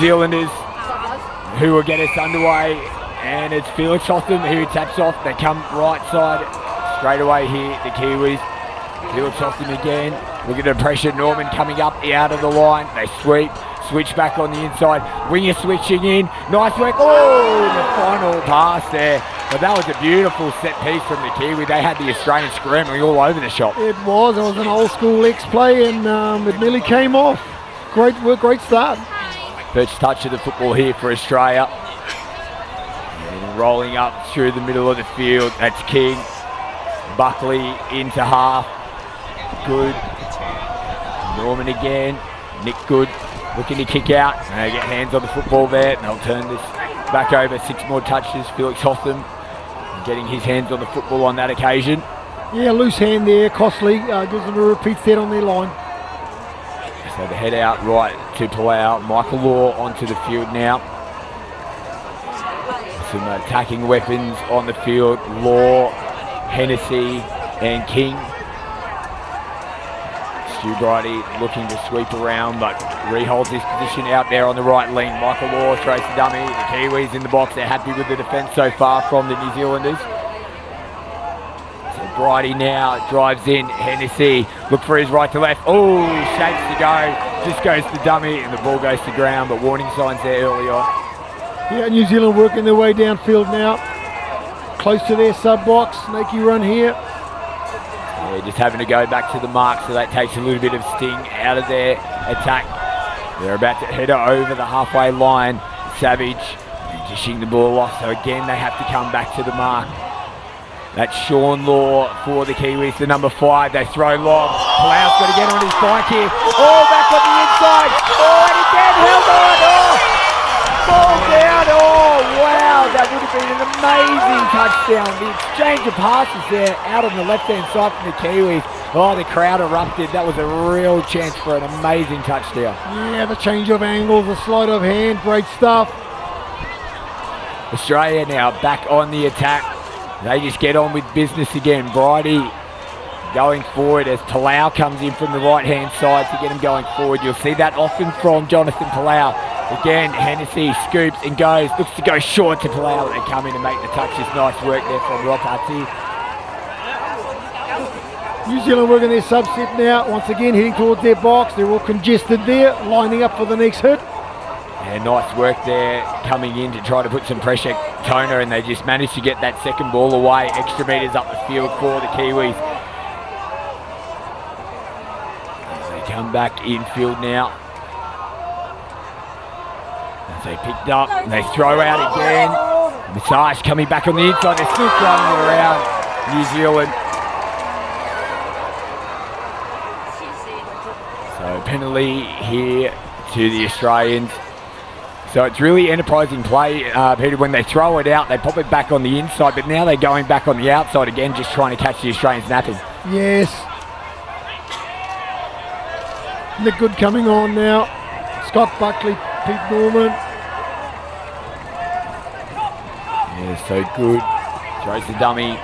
Zealanders who will get us underway, and it's Felix Hotham who taps off. They come right side straight away here, the Kiwis. Felix Hotham again, look at the pressure. Norman coming up out of the line. They sweep, switch back on the inside. Winger switching in, nice work. Oh, the final pass there. But that was a beautiful set piece from the Kiwi. They had the Australian scrambling all over the shop. It was an old school X play, and it nearly came off. Great work, great start. First touch of the football here for Australia. And rolling up through the middle of the field, that's King. Buckley into half. Good. Norman again. Nick Good looking to kick out. And they get hands on the football there. And they'll turn this back over. 6 more touches. Felix Hotham getting his hands on the football on that occasion. Yeah, loose hand there. Costly gives them a repeat set on their line. So the head out right to Palau. Michael Law onto the field now. Some attacking weapons on the field. Law, Hennessy and King. Stu Bridie looking to sweep around, but reholds his position out there on the right lane. Michael Law throws the dummy. The Kiwis in the box. They're happy with the defence so far from the New Zealanders. So Bridie now drives in. Hennessy, look for his right to left. Oh, shapes to go. Just goes to dummy and the ball goes to ground, but warning signs there early on. Yeah, New Zealand working their way downfield now. Close to their sub box. Snaky run here. Yeah, just having to go back to the mark, so that takes a little bit of sting out of their attack. They're about to head over the halfway line. Savage dishing the ball off, so again they have to come back to the mark. That's Sean Law for the Kiwis, the number 5. They throw long. Palau's got to get on his bike here. Oh, back on the inside. Oh, and again held on. Oh, fall down. Oh, wow, that would have been an amazing touchdown. The exchange of passes there out on the left-hand side from the Kiwis. Oh, the crowd erupted. That was a real chance for an amazing touchdown. Yeah, the change of angles, the sleight of hand, great stuff. Australia now back on the attack. They just get on with business again. Bridie going forward as Palau comes in from the right-hand side to get him going forward. You'll see that often from Jonathan Palau. Again, Hennessy scoops and goes, looks to go short to Palau. They come in and make the touches. Nice work there from Rob Hutty. New Zealand working their subset now. Once again, heading towards their box. They're all congested there, lining up for the next hit. And nice work there, coming in to try to put some pressure. Kona, and they just managed to get that second ball away. Extra metres up the field for the Kiwis. They come back infield now. As they picked up, and they throw out again. Massage coming back on the inside. They're still throwing it around New Zealand. So penalty here to the Australians. So it's really enterprising play, Peter. When they throw it out, they pop it back on the inside, but now they're going back on the outside again, just trying to catch the Australians napping. Yes. Nick Good coming on now. Scott Buckley, Pete Norman. Yeah, so Good throws the dummy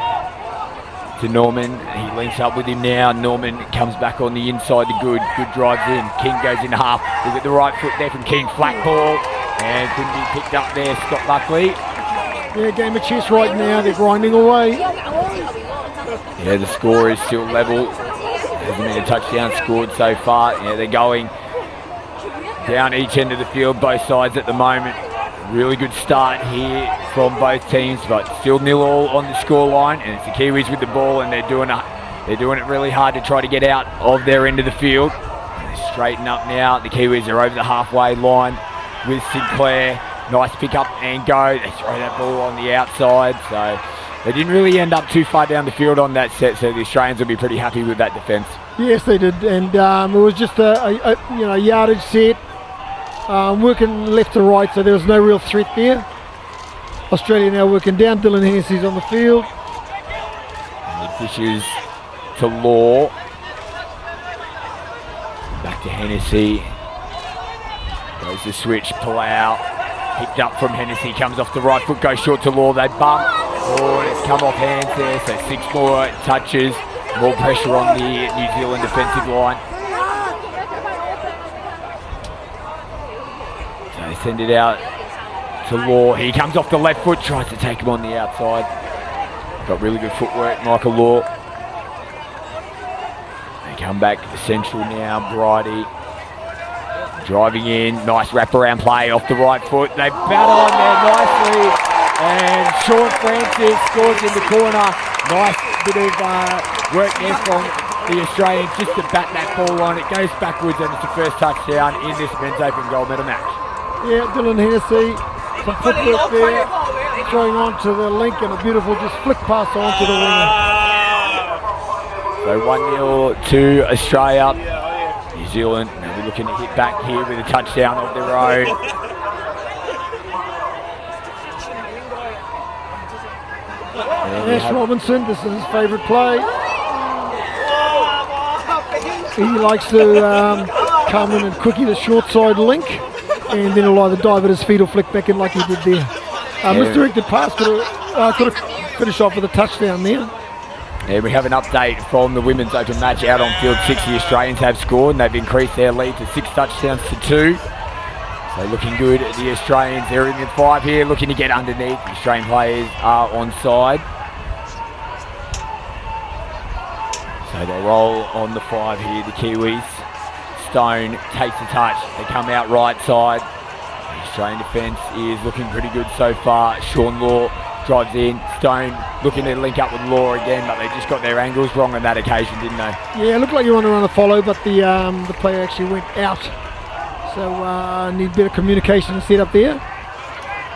to Norman. He links up with him now. Norman comes back on the inside to Good. Good drives in. King goes in half. Look at the right foot there from King. Flat ball. And couldn't be picked up there, Scott Buckley. Yeah, game of chess right now. They're grinding away. Yeah, the score is still level. Hasn't been a touchdown scored so far. Yeah, they're going down each end of the field, both sides at the moment. Really good start here from both teams, but still 0-0 on the score line. And it's the Kiwis with the ball, and they're doing it really hard to try to get out of their end of the field. They straighten up now. The Kiwis are over the halfway line with Sinclair. Nice pick up and go. They throw that ball on the outside. So they didn't really end up too far down the field on that set, so the Australians will be pretty happy with that defence. Yes, they did, and it was just a yardage set, working left to right, so there was no real threat there. Australia now working down. Dylan Hennessy's on the field. And the dishes to Law. Back to Hennessy. Goes the switch. Palau picked up from Hennessy. Comes off the right foot. Goes short to Law. They bump. Oh, and it's come off hands there. So 6 more touches. More pressure on the New Zealand defensive line. So send it out to Law. He comes off the left foot, tries to take him on the outside. Got really good footwork, Michael Law. They come back central now, Bridie. Driving in, nice wraparound play off the right foot. They battle on there nicely. And Sean Francis scores in the corner. Nice bit of work there from the Australians just to bat that ball on. It goes backwards and it's the first touchdown in this men's open gold medal match. Yeah, Dylan Hennessy, some footwork there. Throwing on to the link and a beautiful just flick pass on to the winger. So 1-0 to Australia. New Zealand will be looking to hit back here with a touchdown of their own. Ash Robinson, this is his favourite play. He likes to come in and quickie the short side link, and then he'll either dive at his feet or flick back in like he did there. Misdirected pass could have finished off with a touchdown there. Yeah, we have an update from the women's open match. Out on field 6, the Australians have scored and they've increased their lead to 6 touchdowns to 2. So looking good, the Australians. They're in the 5 here, looking to get underneath. The Australian players are onside. So they'll roll on the 5 here, the Kiwis. Stone takes the touch. They come out right side. The Australian defence is looking pretty good so far. Sean Law drives in. Stone looking to link up with Law again, but they just got their angles wrong on that occasion, didn't they? Yeah, it looked like you want to run a follow, but the player actually went out. So need a bit of communication and set up there.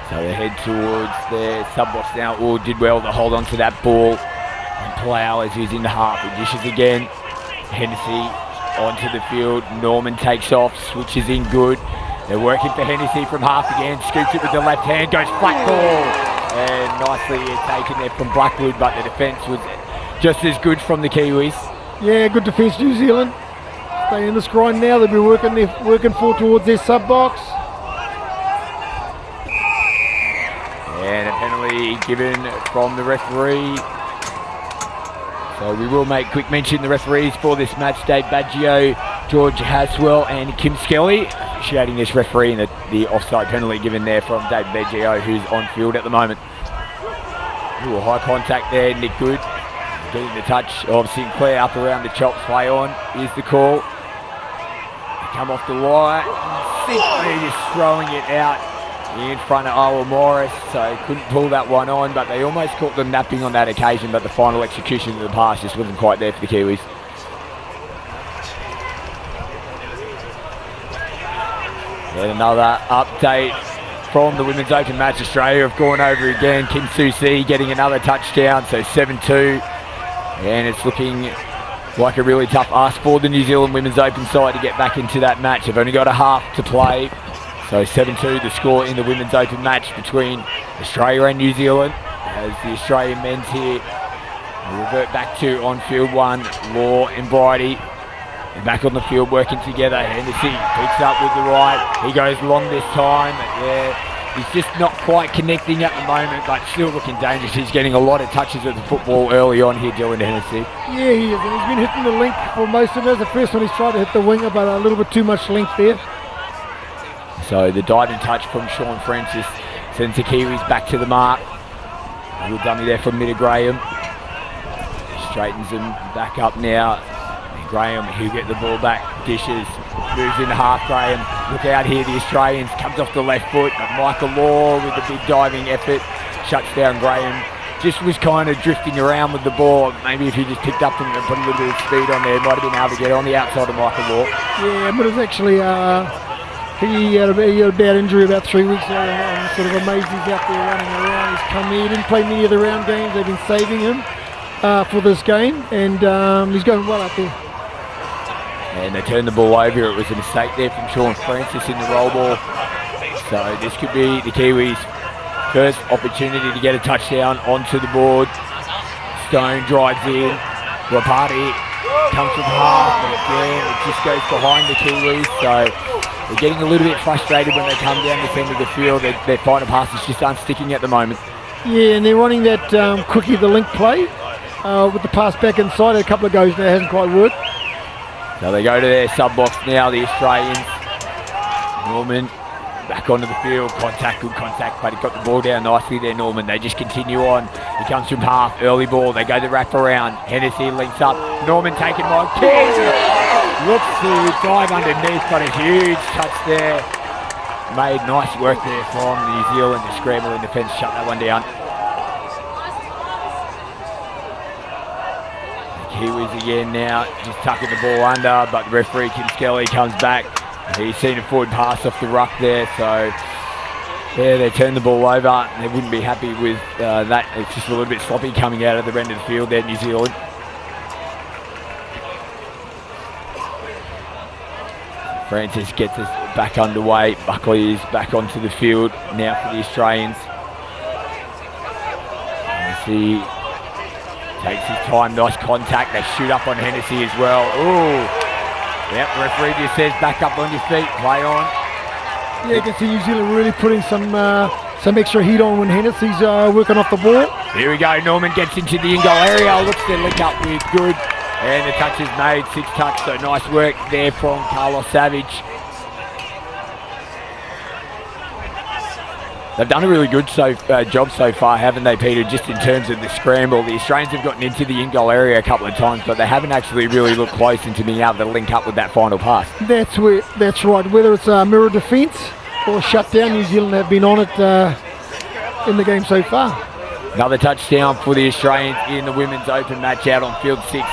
So they head towards their sub-box now. All did well to hold on to that ball. And Plough as he's in the half. He dishes again. Hennessy onto the field. Norman takes off, switches in good. They're working for Hennessy from half again. Scoops it with the left hand, goes flat ball. And nicely taken there from Blackwood, but the defence was just as good from the Kiwis. Yeah, good defence, New Zealand. Stay in this grind now. They'll be working forward towards their sub-box. And a penalty given from the referee. So we will make quick mention the referees for this match: Dave Baggio, George Haswell and Kim Skelly. Officiating this referee in the offside penalty given there from Dave Baggio, who's on field at the moment. Ooh, high contact there, Nick Good. Getting the touch of Sinclair up around the chops, play on is the call. They come off the line, simply just throwing it out in front of Owen Morris, so couldn't pull that one on, but they almost caught them napping on that occasion, but the final execution of the pass just wasn't quite there for the Kiwis. And another update from the Women's Open match. Australia have gone over again. Kim Susi getting another touchdown, so 7-2. And it's looking like a really tough ask for the New Zealand Women's Open side to get back into that match. They've only got a half to play. So 7-2 the score in the Women's Open match between Australia and New Zealand. As the Australian men's here revert back to on field 1, Law and Bridie. And back on the field working together. Hennessy picks up with the right. He goes long this time. Yeah, he's just not quite connecting at the moment, but still looking dangerous. He's getting a lot of touches of the football early on here, Dylan Hennessy. Yeah, he is. And he's been hitting the link for most of it. The first one he's tried to hit the winger, but a little bit too much length there. So the diving touch from Sean Francis sends the Kiwis back to the mark. A little dummy there from Mida Graham. Straightens them back up now. Graham, he'll get the ball back, dishes, moves in half. Graham, look out here, the Australians, comes off the left foot, but Michael Law with a big diving effort, shuts down Graham. Just was kind of drifting around with the ball. Maybe if he just picked up and put a little bit of speed on there, might have been able to get on the outside of Michael Law. Yeah, but it was actually, he had a bad injury about 3 weeks ago. I'm sort of amazed he's out there running around. He's come here, he didn't play many of the round games. They've been saving him for this game, and he's going well out there. And they turned the ball over. It was a mistake there from Sean Francis in the roll ball. So this could be the Kiwis' first opportunity to get a touchdown onto the board. Stone drives in. Rapati comes from half, and again it just goes behind the Kiwis. So they're getting a little bit frustrated when they come down this end of the field. Their final passes just aren't sticking at the moment. Yeah, and they're running that quickie the link play with the pass back inside. A couple of goes there, hasn't quite worked. So they go to their sub-box now, the Australians. Norman back onto the field. Good contact, but he got the ball down nicely there, Norman. They just continue on. He comes from half, early ball. They go the wrap around. Hennessy links up. Norman taken by King. Looks to dive underneath, but a huge touch there. Made nice work there from New Zealand to scramble in defence, shut that one down. Kiwis again now, just tucking the ball under, but the referee, Kim Skelly, comes back. He's seen a forward pass off the ruck there, so yeah, they turn the ball over. They wouldn't be happy with that. It's just a little bit sloppy coming out of the end of the field there, New Zealand. Francis gets us back underway. Buckley is back onto the field now for the Australians. Hennessy takes his time, nice contact. They shoot up on Hennessy as well. Ooh. Yep, referee just says back up on your feet, play on. Yeah, you can see New Zealand really putting some extra heat on when Hennessy's working off the ball. Here we go, Norman gets into the in-goal area, looks to link up with Good. And the touch is made, 6 touch, so nice work there from Carlos Savage. They've done a really good job so far, haven't they, Peter, just in terms of the scramble. The Australians have gotten into the in-goal area a couple of times, but they haven't actually really looked close into being able to link up with that final pass. That's right. Whether it's a mirror defence or shut down, New Zealand have been on it in the game so far. Another touchdown for the Australians in the Women's Open match out on field 6.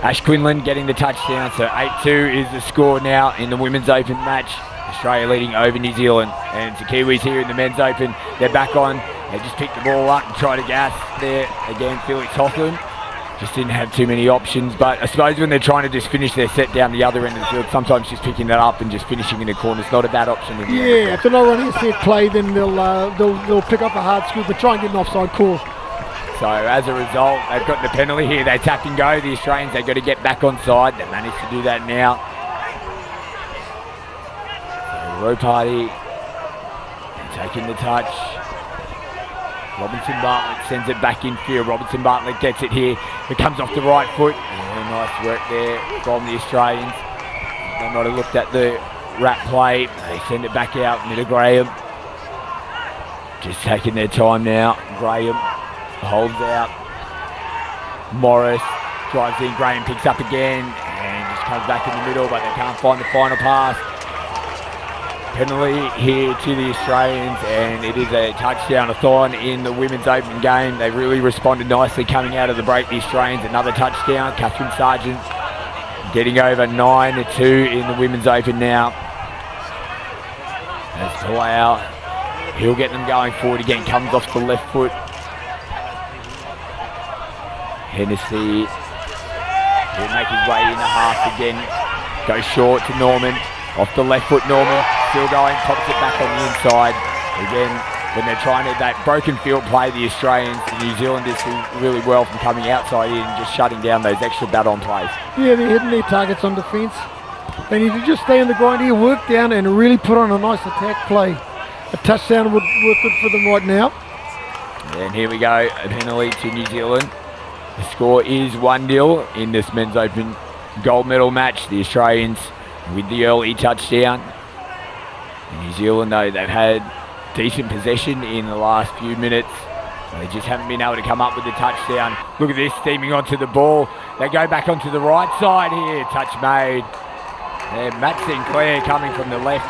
Ash Quinlan getting the touchdown, so 8-2 is the score now in the Women's Open match. Australia leading over New Zealand, and the Kiwis here in the Men's Open, they're back on. They just picked the ball up and tried to gas there. Again, Felix Hotham just didn't have too many options, but I suppose when they're trying to just finish their set down the other end of the field, sometimes just picking that up and just finishing in the corner is not a bad option. Yeah, if they're not running a set play, then they'll pick up a hard scoop, but try and get an offside call. So as a result, they've got the penalty here. They tap and go. The Australians, they've got to get back on side. They managed to do that now. Row Party taking the touch. Robinson Bartlett sends it back in field. Robinson Bartlett gets it here. It comes off the right foot. Yeah, nice work there from the Australians. They might have looked at the wrap play. They send it back out. Middle Graham. Just taking their time now. Graham holds out. Morris drives in. Graham picks up again and just comes back in the middle, but they can't find the final pass. Penalty here to the Australians, and it is a touchdown-a-thon in the Women's Open game. They really responded nicely coming out of the break, the Australians. Another touchdown. Catherine Sargent getting over 9-2 in the Women's Open now. As Palau, he'll get them going forward again. Comes off the left foot. Hennessy will make his way in the half again. Goes short to Norman. Off the left foot, Norman. Still going, pops it back on the inside. Again, when they're trying to that broken field play, the Australians, the New Zealanders do really well from coming outside in and just shutting down those extra baton plays. Yeah, they're hitting their targets on defence. They need to just stay in the grind here, work down and really put on a nice attack play. A touchdown would work good for them right now. And here we go, a penalty to New Zealand. The score is 1-0 in this Men's Open gold medal match. The Australians with the early touchdown. New Zealand, though, they've had decent possession in the last few minutes. They just haven't been able to come up with the touchdown. Look at this, steaming onto the ball. They go back onto the right side here. Touch made. And Matt Sinclair coming from the left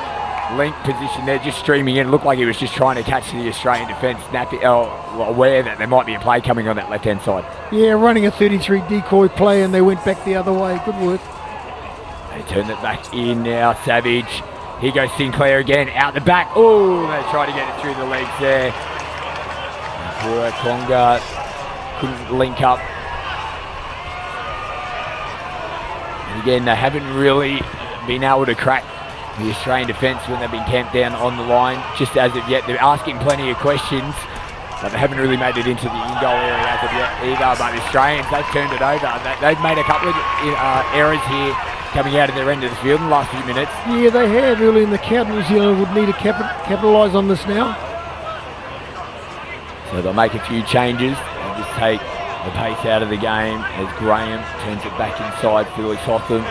link position there, just streaming in. It looked like he was just trying to catch the Australian defence, aware that there might be a play coming on that left-hand side. Yeah, running a 33 decoy play, and they went back the other way. Good work. They turn it back in now. Savage. Here goes Sinclair again, out the back. Oh, they try to get it through the legs there. Conga couldn't link up. And again, they haven't really been able to crack the Australian defence when they've been camped down on the line. Just as of yet, they're asking plenty of questions, but they haven't really made it into the in-goal area as of yet either. But the Australians, they've turned it over. They've made a couple of errors here, coming out of their end of the field in the last few minutes. Yeah, they have early in the count. New Zealand would need to capitalise on this now. So they'll make a few changes and just take the pace out of the game as Graham turns it back inside Felix Hotham.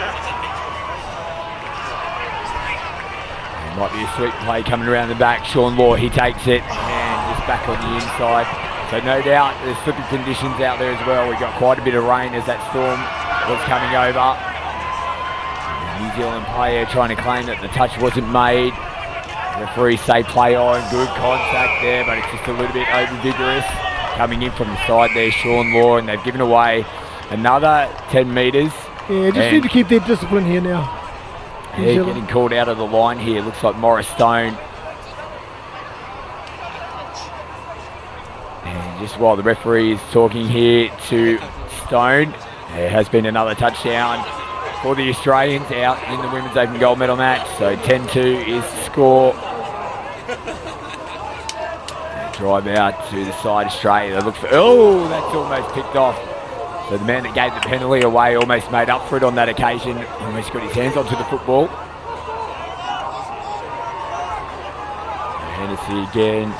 And Might be a sweet play coming around the back. Sean Law, he takes it and just back on the inside. So no doubt there's slippy conditions out there as well. We got quite a bit of rain as that storm was coming over. The New Zealand player trying to claim that the touch wasn't made. Referees say play on, good contact there, but it's just a little bit over vigorous. Coming in from the side there, Sean Law, and they've given away another 10 metres. Yeah, just need to keep their discipline here now. Yeah, getting called out of the line here. Looks like Morris Stone. And just while the referee is talking here to Stone, there has been another touchdown for the Australians out in the Women's Open Gold Medal match. So 10-2 is the score. Drive out to the side, Australia. They look for, oh, that's almost picked off. So the man that gave the penalty away almost made up for it on that occasion. Almost got his hands onto the football. Hennessy again.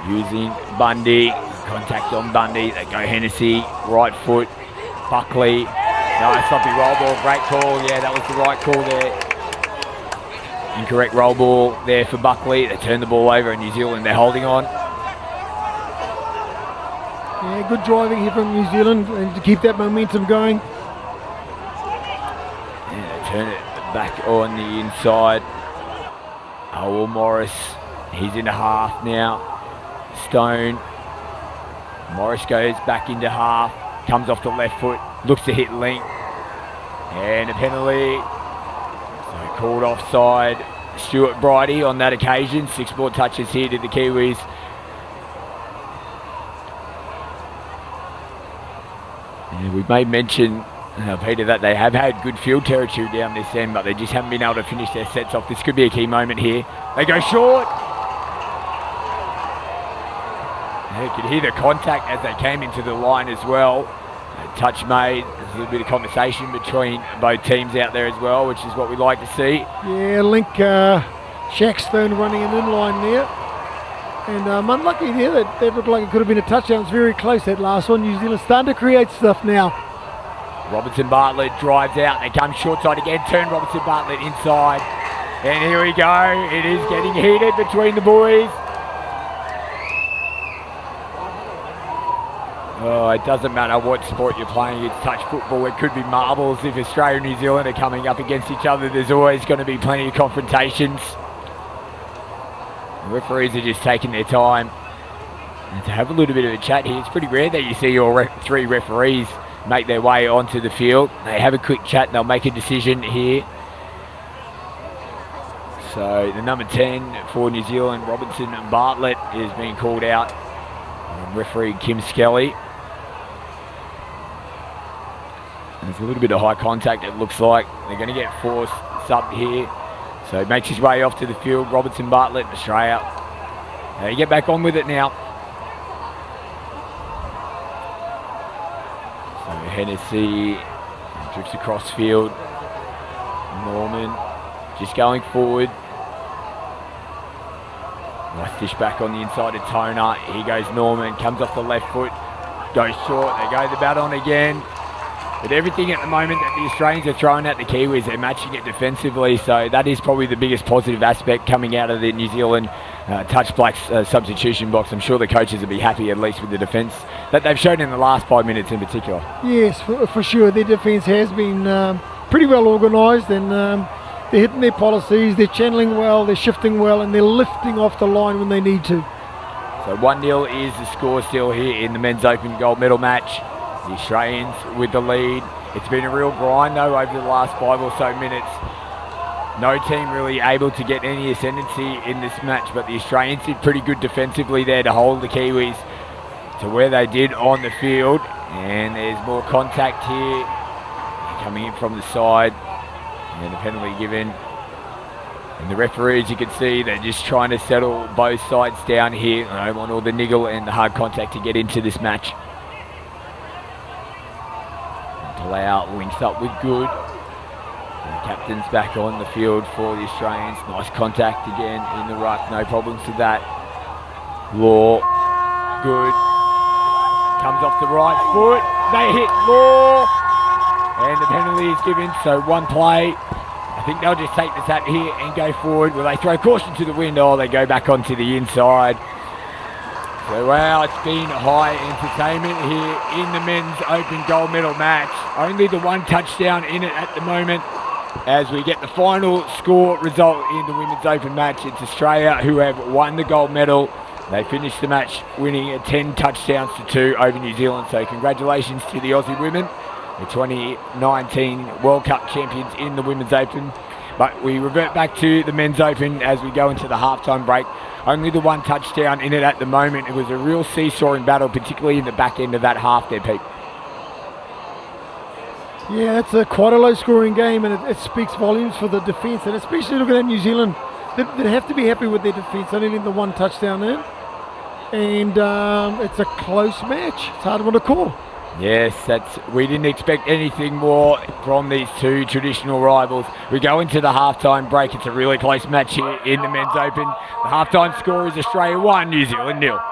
Using Bundy. Contact on Bundy. They go Hennessy. Right foot. Buckley. No, sloppy roll ball. Great call. Yeah, that was the right call there. Incorrect roll ball there for Buckley. They turn the ball over in New Zealand. They're holding on. Yeah, good driving here from New Zealand and to keep that momentum going. Yeah, they turn it back on the inside. Howell Morris, he's into half now. Stone. Morris goes back into half. Comes off the left foot. Looks to hit Link. And a penalty. So called offside. Stuart Bridie on that occasion. 6 more touches here to the Kiwis. Yeah, we may mention, Peter, that they have had good field territory down this end, but they just haven't been able to finish their sets off. This could be a key moment here. They go short. You could hear the contact as they came into the line as well. A touch made. There's a little bit of conversation between both teams out there as well, which is what we like to see. Yeah, Link, Shackstone running an inline there. And unlucky there, that looked like it could have been a touchdown. It's very close, that last one. New Zealand starting to create stuff now. Robertson Bartlett drives out. They come short side again. Turn Robertson Bartlett inside. And here we go. It is getting heated between the boys. Oh, it doesn't matter what sport you're playing. It's touch football. It could be marbles. If Australia and New Zealand are coming up against each other, there's always going to be plenty of confrontations. The referees are just taking their time and to have a little bit of a chat here. It's pretty rare that you see all 3 referees make their way onto the field. They have a quick chat and they'll make a decision here. So the number 10 for New Zealand, Robertson Bartlett, is being called out. Referee Kim Skelly. There's a little bit of high contact, it looks like. They're going to get forced subbed here. So he makes his way off to the field. Robertson Bartlett, Australia. They get back on with it now. So Hennessy drifts across field. Norman just going forward. Nice dish back on the inside of Toner. Here goes Norman. Comes off the left foot. Goes short. They go the bat on again. But everything at the moment that the Australians are throwing at the Kiwis, they're matching it defensively. So that is probably the biggest positive aspect coming out of the New Zealand touch blacks substitution box. I'm sure the coaches will be happy at least with the defence that they've shown in the last 5 minutes in particular. Yes, for sure. Their defence has been pretty well organised, and they're hitting their policies. They're channeling well, they're shifting well, and they're lifting off the line when they need to. So 1-0 is the score still here in the Men's Open Gold Medal match. The Australians with the lead. It's been a real grind though over the last 5 or so minutes. No team really able to get any ascendancy in this match, but the Australians did pretty good defensively there to hold the Kiwis to where they did on the field. And there's more contact here. Coming in from the side. And the penalty given. And the referees, you can see, they're just trying to settle both sides down here. They don't want all the niggle and the hard contact to get into this match. Lau links up with Good. And the captain's back on the field for the Australians. Nice contact again in the ruck. No problems with that. Law. Good. Comes off the right foot. They hit Law. And the penalty is given. So one play. I think they'll just take the tap here and go forward. Will they throw caution to the wind? Oh, they go back onto the inside. So, wow, it's been high entertainment here in the men's open gold medal match. Only the one touchdown in it at the moment. As we get the final score result in the women's open match, it's Australia who have won the gold medal. They finished the match winning at 10 touchdowns to 2 over New Zealand. So congratulations to the Aussie women, the 2019 World Cup champions in the women's open. But we revert back to the men's open as we go into the halftime break. Only the one touchdown in it at the moment. It was a real seesawing battle, particularly in the back end of that half there, Pete. Yeah, it's quite a low-scoring game, and it speaks volumes for the defence, and especially looking at New Zealand. They have to be happy with their defence. Only need the one touchdown in, and it's a close match. It's a hard one to call. Yes, we didn't expect anything more from these two traditional rivals. We go into the halftime break. It's a really close match here in the men's open. The halftime score is Australia 1, New Zealand 0.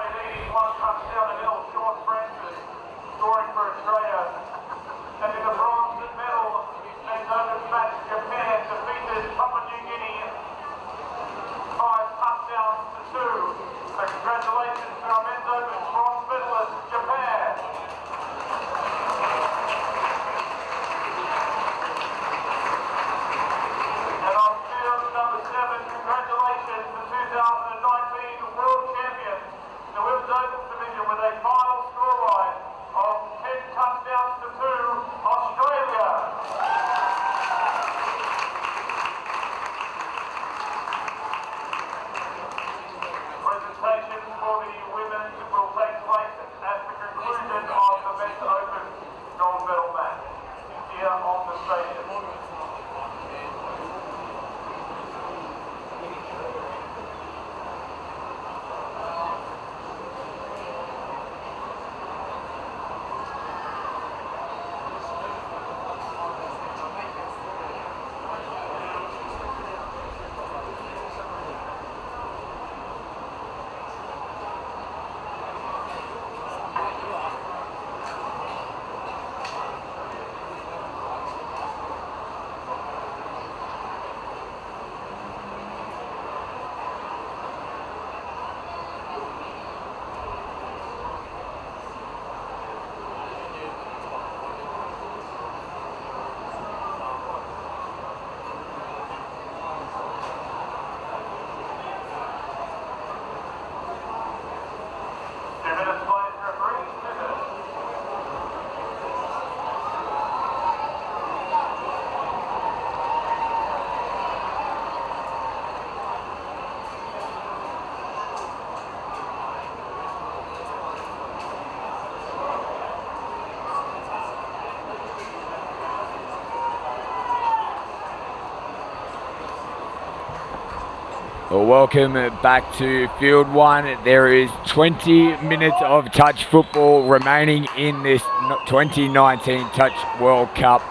Well, welcome back to Field 1. There is 20 minutes of touch football remaining in this 2019 Touch World Cup.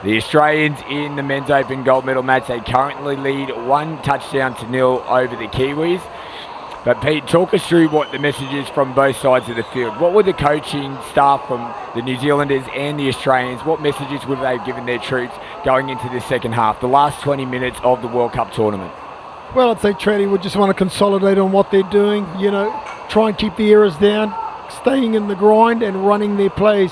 The Australians in the men's open gold medal match, they currently lead 1 touchdown to 0 over the Kiwis. But Pete, talk us through what the message is from both sides of the field. What were the coaching staff from the New Zealanders and the Australians, what messages would they have given their troops going into the second half, the last 20 minutes of the World Cup tournament? Well, I'd say Treddy would just want to consolidate on what they're doing, try and keep the errors down, staying in the grind and running their plays.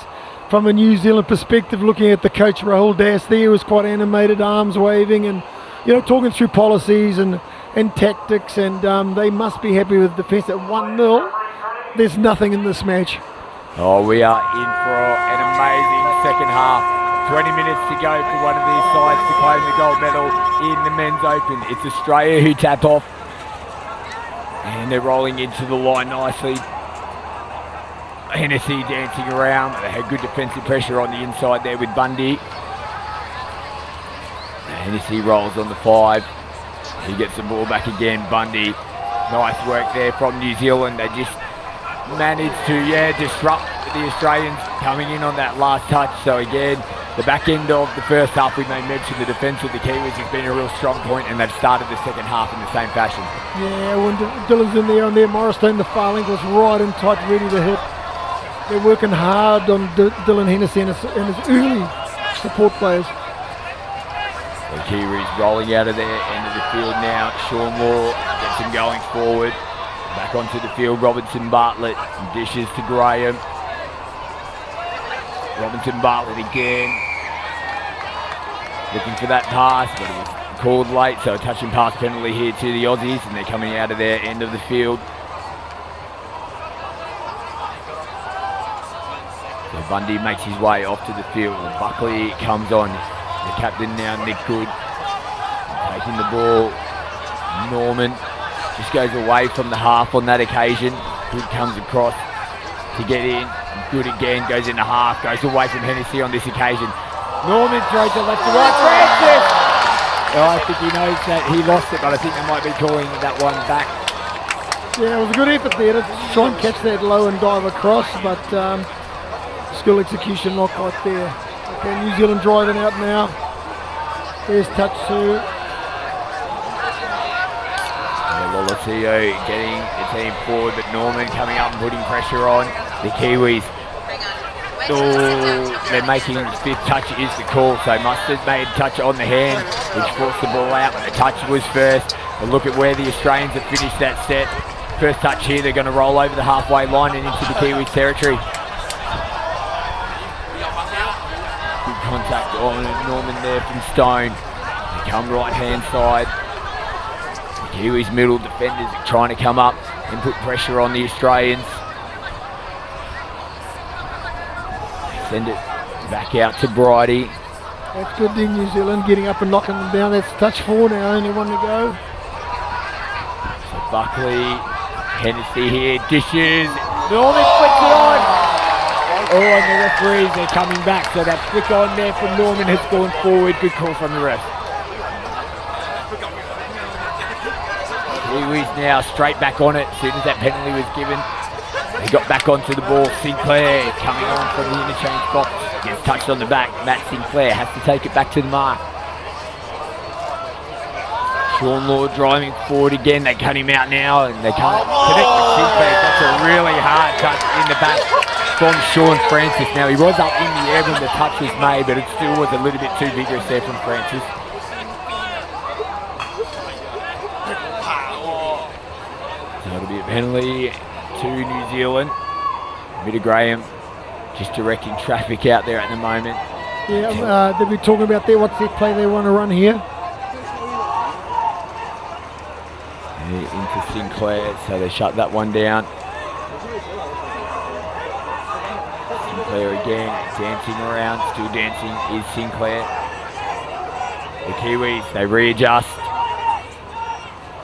From a New Zealand perspective, looking at the coach Rahul Das there, was quite animated, arms waving and, talking through policies and tactics, and they must be happy with the defence at 1-0. There's nothing in this match. Oh, we are in for an amazing second half. 20 minutes to go for one of these sides to claim the gold medal in the men's open. It's Australia who tap off. And they're rolling into the line nicely. Hennessy dancing around. They had good defensive pressure on the inside there with Bundy. Hennessy rolls on the 5. He gets the ball back again. Bundy. Nice work there from New Zealand. They just managed to, disrupt the Australians coming in on that last touch. So again, the back end of the first half, we may mention the defence of the Kiwis has been a real strong point, and they've started the second half in the same fashion. Yeah, when Dylan's in there on there, Morristown, the far link was right and tight, ready to hit. They're working hard on Dylan Hennessy and his early support players. They Kiwis rolling out of their end of the field now. Sean Law gets him going forward. Back onto the field, Robinson Bartlett dishes to Graham. Robinson Bartlett again. Looking for that pass, but it was called late, so a touch and pass penalty here to the Aussies, and they're coming out of their end of the field. So Bundy makes his way off to the field. Buckley comes on. The captain now, Nick Good, taking the ball. Norman just goes away from the half on that occasion. Good comes across to get in. Good again, goes into half, goes away from Hennessy on this occasion. Norman throws it left to right. Francis! Oh, I think he knows that he lost it, but I think they might be calling that one back. Yeah, it was a good effort there to try and catch that low and dive across, but skill execution not quite there. Okay, New Zealand driving out now. There's touch two. Lolosio getting the team forward, but Norman coming up and putting pressure on the Kiwis. Oh, they're making the fifth touch is the call, so Mustard made a touch on the hand, which forced the ball out, but the touch was first. But look at where the Australians have finished that set. First touch here, they're going to roll over the halfway line and into the Kiwis territory. Good contact on Norman there from Stone. They come right hand side. The Kiwis middle defenders are trying to come up and put pressure on the Australians. Send it back out to Bridie. That's good in New Zealand, getting up and knocking them down. That's touch four now, only one to go. So Buckley, Hennessy here, dishes. Norman flicks it on. Oh, and the referees are coming back. So that flick on there from Norman has gone forward. Good call from the ref. Kiwis now straight back on it as soon as that penalty was given. He got back onto the ball. Sinclair coming on from the interchange box. Gets touched on the back. Matt Sinclair has to take it back to the mark. Sean Law driving forward again. They cut him out now and they can't connect with Sinclair. That's a really hard touch in the back from Sean Francis. Now he was up in the air when the touch was made, but it still was a little bit too vigorous there from Francis. So it'll be a penalty to New Zealand. Bit of Graham just directing traffic out there at the moment. Yeah, they'll be talking about there. What's their play they want to run here? Into Sinclair, so they shut that one down. Sinclair again, dancing around, still dancing is Sinclair. The Kiwis, they readjust.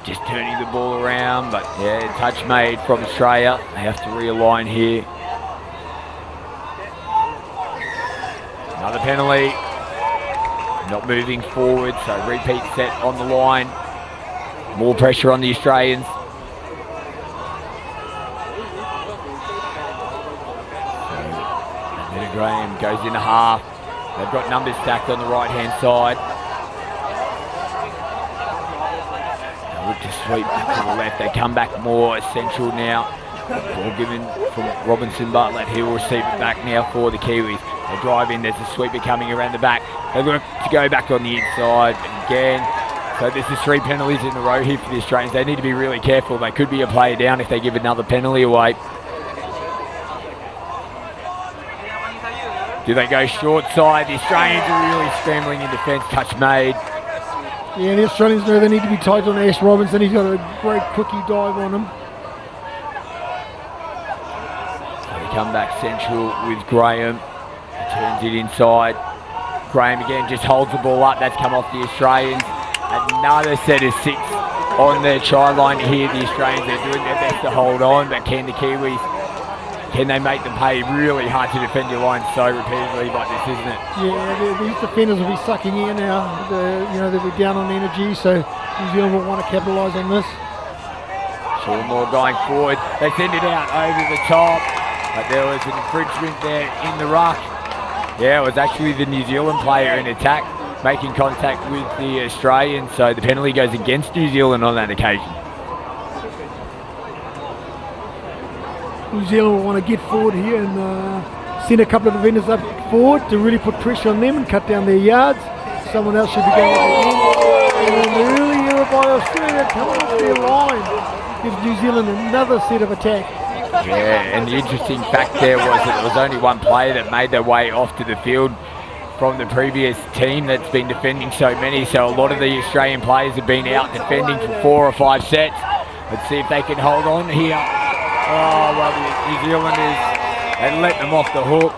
Just turning the ball around, but yeah, touch made from Australia. They have to realign here. Another penalty. Not moving forward, so repeat set on the line. More pressure on the Australians. So, Graham goes into half. They've got numbers stacked on the right-hand side. Look to sweep back to the left. They come back more central now. Ball given from Robinson Bartlett. He will receive it back now for the Kiwis. They drive in. There's a sweeper coming around the back. They look to go back on the inside again. So this is 3 penalties in a row here for the Australians. They need to be really careful. They could be a player down if they give another penalty away. Do they go short side? The Australians are really scrambling in defence. Touch made. Yeah, the Australians know they need to be tight on Ash Robinson. He's got a great quickie dive on him. So they come back central with Graham. He turns it inside. Graham again just holds the ball up. That's come off the Australians. Another set of 6 on the try line here. The Australians are doing their best to hold on, but can the Kiwis, can they make them pay? Really hard to defend your line so repeatedly like this, isn't it? Yeah, these defenders will be sucking in now. They'll be down on energy, so New Zealand will want to capitalise on this. Sean Law going forward. They send it out over the top, but there was an infringement there in the ruck. Yeah, it was actually the New Zealand player in attack making contact with the Australians, so the penalty goes against New Zealand on that occasion. New Zealand will want to get forward here and send a couple of defenders up forward to really put pressure on them and cut down their yards. someone else should be going up again. And an early error by Australia coming off their line gives New Zealand another set of attack. Yeah, and the interesting fact there was that there was only one player that made their way off to the field from the previous team that's been defending so many. So a lot of the Australian players have been out defending for 4 or 5 sets. Let's see if they can hold on here. Oh, well, the New Zealanders, they let them off the hook.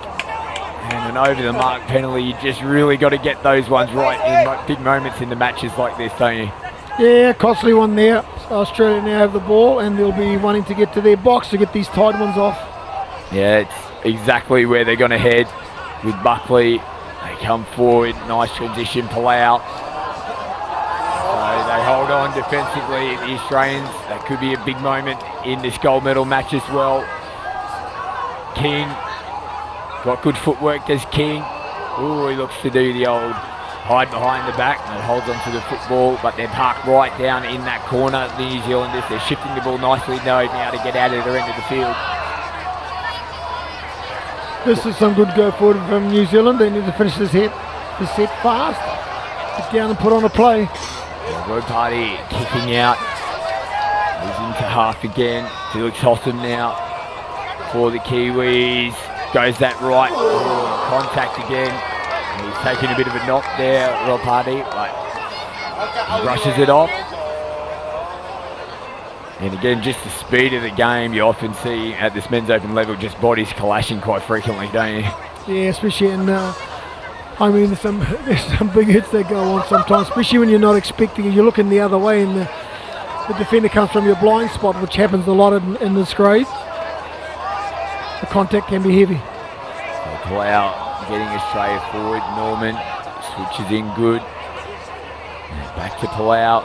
And an over-the-mark penalty. You just really got to get those ones right in big moments in the matches like this, don't you? Yeah, costly one there. Australia now have the ball and they'll be wanting to get to their box to get these tight ones off. Yeah, it's exactly where they're going to head with Buckley. They come forward, nice transition, Palau. So they hold on defensively, the Australians. That could be a big moment in this gold medal match as well. King, got good footwork, does King. Ooh, he looks to do the old hide behind the back and holds onto the football, but they're parked right down in that corner. The New Zealanders, they're shifting the ball nicely now to get out of their end of the field. This is some good go forward from New Zealand. They need to finish this set fast. Get down and put on a play. Road Party kicking out. He's into half again. Felix Hotham now for the Kiwis. Goes that right. Ooh, contact again. And he's taking a bit of a knock there, Road Party, but he brushes it off. And again, just the speed of the game, you often see at this men's open level, just bodies clashing quite frequently, don't you? Yeah, especially in, I mean, there's some big hits that go on sometimes, especially when you're not expecting it. You're looking the other way and the defender comes from your blind spot, which happens a lot in this grade. The contact can be heavy. So Palau getting Australia forward. Norman switches in good. And back to Palau.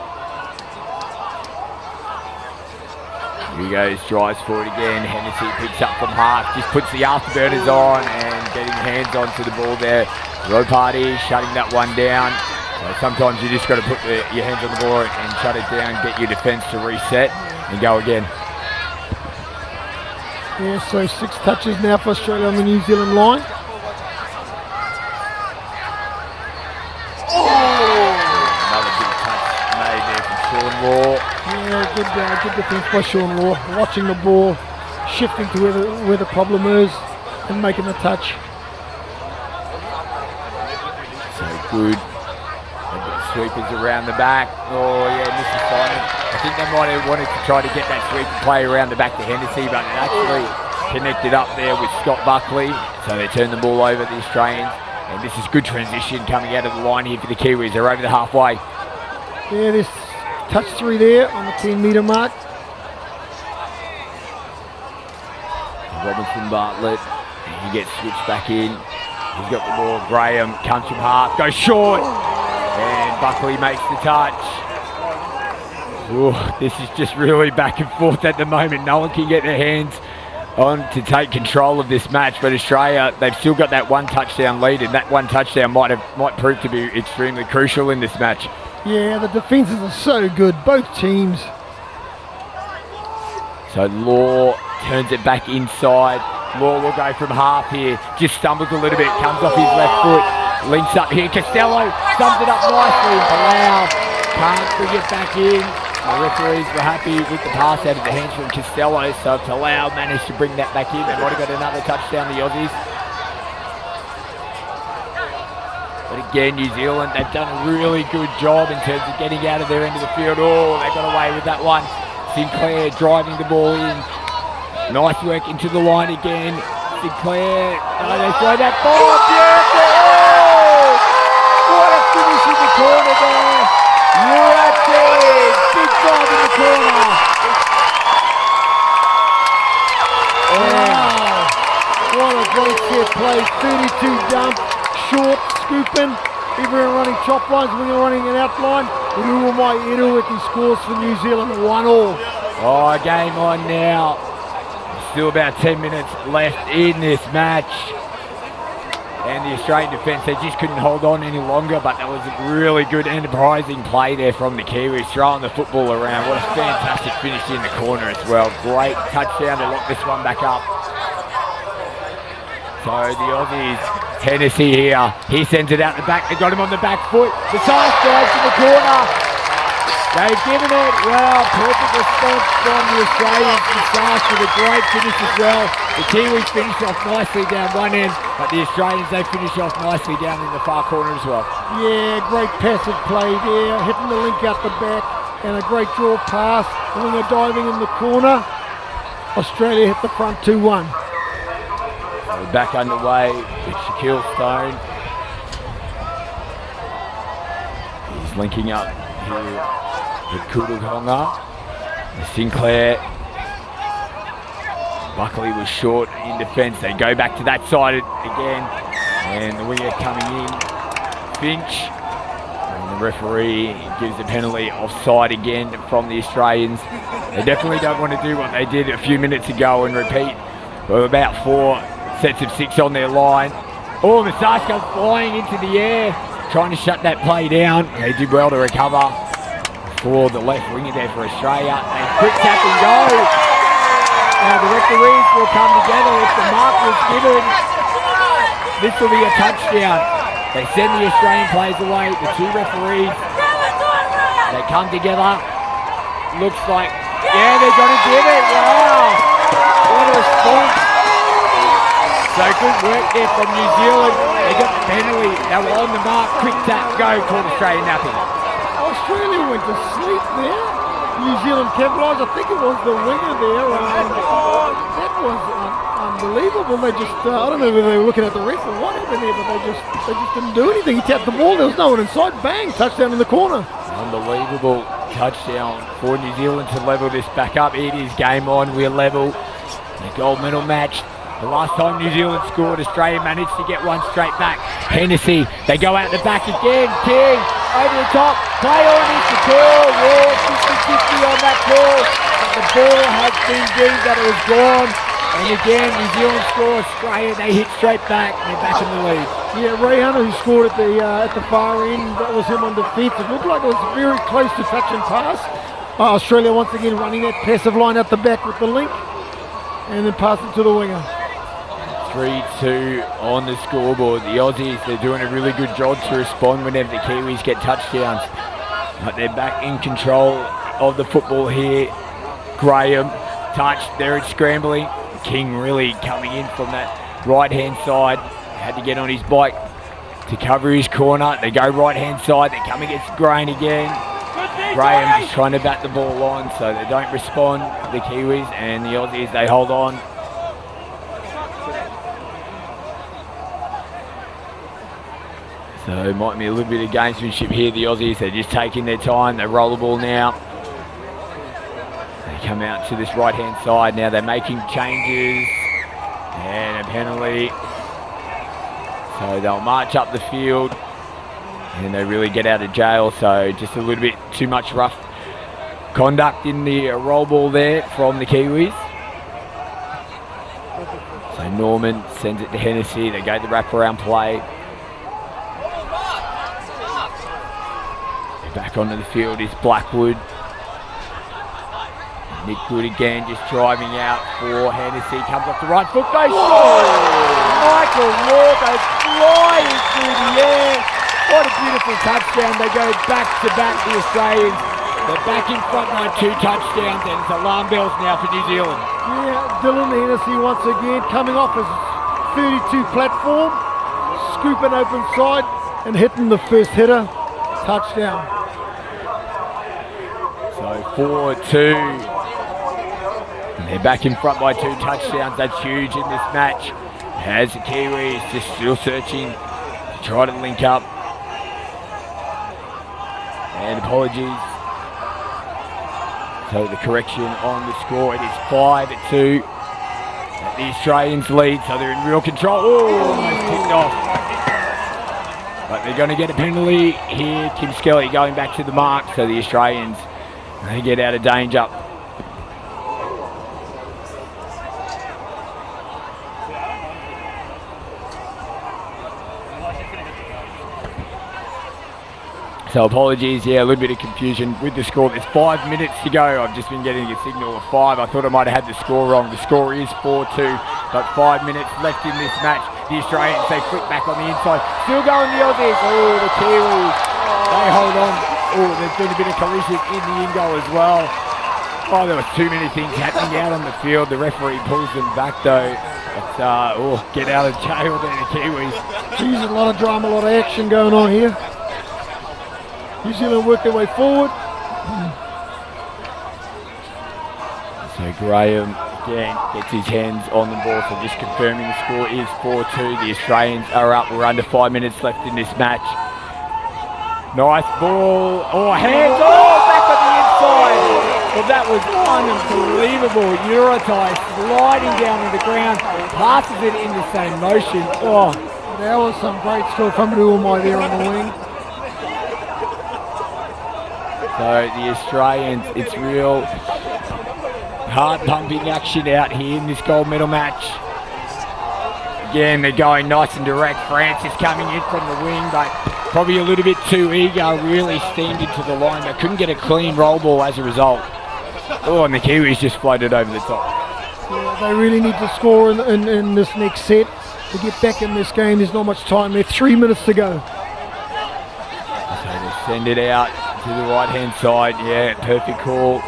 Here he goes, drives forward again. Hennessy picks up from half, just puts the afterburners on and getting hands onto the ball there. Road Party shutting that one down. So sometimes you just got to put your hands on the ball and shut it down, get your defence to reset and go again. Yeah, so 6 touches now for Australia on the New Zealand line. Another big touch made there from Sean Law. Yeah, good defence by Sean Law. Watching the ball, shifting to where the problem is and making the touch. So good. They've got sweepers around the back. Oh yeah, Mrs. Simon. I think they might have wanted to try to get that sweeper play around the back to Hennessy, but it actually connected up there with Scott Buckley. So they turn the ball over the Australians. And this is good transition coming out of the line here for the Kiwis. They're over the halfway. Yeah, there's touch 3 there on the 10-metre mark. Robinson Bartlett, he gets switched back in. He's got the ball. Graham comes from half, goes short, and Buckley makes the touch. Ooh, this is just really back and forth at the moment. No one can get their hands on to take control of this match, but Australia, they've still got that 1 touchdown lead, and that 1 touchdown might prove to be extremely crucial in this match. Yeah, the defences are so good, both teams. So Law turns it back inside. Law will go from half here. Just stumbles a little bit, comes off his left foot. Links up here. Costello sums it up nicely. Palau can't bring it back in. The referees were happy with the pass out of the hands from Costello. So Palau managed to bring that back in. They might have got another touchdown, the Aussies. But again, New Zealand, they've done a really good job in terms of getting out of their end of the field. Oh, they got away with that one. Sinclair driving the ball in. Nice work into the line again. Sinclair, they throw that ball. Beautiful! What a finish in the corner there. Right there. Big drive in the corner. Wow. What a great set play. 32 dump, short, scooping. Everyone running chop lines, we're running an outline. Ruamai Eruwiki scores for New Zealand, 1-1. Oh, game on now. Still about 10 minutes left in this match. And the Australian defence, they just couldn't hold on any longer, but that was a really good enterprising play there from the Kiwis, throwing the football around. What a fantastic finish in the corner as well. Great touchdown to lock this one back up. So the Aussies Hennessy here. He sends it out the back. They got him on the back foot. The Sarge drives in the corner. They've given it. Well, perfect response from the Australians. The Sarge with a great finish as well. The Kiwis finish off nicely down one end, but the Australians, they finish off nicely down in the far corner as well. Yeah, great passive play there. Hitting the link out the back and a great draw pass. And when they're diving in the corner, Australia hit the front 2-1. So back underway with Shaquille Stone. He's linking up here with Kudalkonga. Sinclair. Buckley was short in defence. They go back to that side again. And the winger coming in, Finch. And the referee gives a penalty offside again from the Australians. They definitely don't want to do what they did a few minutes ago and repeat. With about 4 sets of 6 on their line. Oh, Moustache goes flying into the air, trying to shut that play down. They did well to recover for the left winger there for Australia. They quick tap and go. Now the referees will come together. If the mark was given, this will be a touchdown. They send the Australian players away. The 2 referees, they come together. Looks like, yeah, they're going to give it. Wow, what a response. So good work there from New Zealand. They got the penalty. They were on the mark. Quick tap, go, called Australia napping. Australia went to sleep there. New Zealand capitalised. I think it was the winger there. That was unbelievable. They just, I don't know whether they were looking at the ref or what happened there, but they just didn't do anything. He tapped the ball. There was no one inside. Bang! Touchdown in the corner. Unbelievable touchdown for New Zealand to level this back up. It is game on. We're level. The gold medal match. The last time New Zealand scored, Australia managed to get one straight back. Hennessy, they go out the back again. King, over the top. Play on is the call. Yeah, 50-50 on that call. But the ball has been deemed that it was gone. And again, New Zealand score. Australia, they hit straight back. And they're back in the lead. Yeah, Ray Hunter, who scored at the far end, that was him on defence. It looked like it was very close to touch and pass. Australia once again running that passive line out the back with the link. And then pass it to the winger. 3-2 on the scoreboard. The Aussies, they're doing a really good job to respond whenever the Kiwis get touchdowns. But they're back in control of the football here. Graham touched, they're scrambling. King really coming in from that right-hand side. Had to get on his bike to cover his corner. They go right-hand side, they come against Graham again. Graham is trying to bat the ball on, so they don't respond, the Kiwis, and the Aussies, they hold on. So it might be a little bit of gamesmanship here, the Aussies. They're just taking their time. They roll the ball now. They come out to this right-hand side. Now they're making changes. And a penalty. So they'll march up the field. And they really get out of jail. So just a little bit too much rough conduct in the roll ball there from the Kiwis. So Norman sends it to Hennessy. They go the wraparound play. Back onto the field is Blackwood. Nick Good again, just driving out for Hennessy. Comes off the right foot, goes score! Michael Moore goes flying through the air. What a beautiful touchdown. They go back to back, the Australians. They're back in front by 2 touchdowns, and it's alarm bells now for New Zealand. Yeah, Dylan Hennessy once again coming off his 32 platform, scooping open side and hitting the first hitter. Touchdown. So 4-2. And they're back in front by 2 touchdowns. That's huge in this match. As the Kiwis just still searching to try to link up. And apologies. So the correction on the score, it is 5-2. The Australians lead, so they're in real control. Oh, almost kicked off. But they're going to get a penalty here. Tim Skelly going back to the mark, so the Australians, they get out of danger. So apologies, yeah, a little bit of confusion with the score. There's 5 minutes to go. I've just been getting a signal of 5. I thought I might have had the score wrong. The score is 4-2, but 5 minutes left in this match. The Australians, they flick back on the inside. Still going the Aussies. Oh, the Kiwis, they hold on. Oh, there's been a bit of collision in the in-goal as well. Oh, there were too many things happening out on the field. The referee pulls them back though. But, get out of jail there, the Kiwis. Geez, a lot of drama, a lot of action going on here. New Zealand work their way forward. So Graham again gets his hands on the ball. So just confirming the score is 4-2. The Australians are up. We're under 5 minutes left in this match. Nice ball. Oh, hands. Oh, back on the inside. Well, that was unbelievable. Uratai sliding down on the ground, passes it in the same motion. Oh, That was some great skill from Ruamai there on the wing. so the Australians, it's real heart-pumping action out here in this gold medal match. Again, they're going nice and direct. Francis coming in from the wing, but probably a little bit too eager, really steamed into the line, but couldn't get a clean roll ball as a result. Oh, and the Kiwis just floated over the top. Yeah, they really need to score in this next set to get back in this game. There's not much time there. 3 minutes to go. So they send it out to the right-hand side. Yeah, perfect call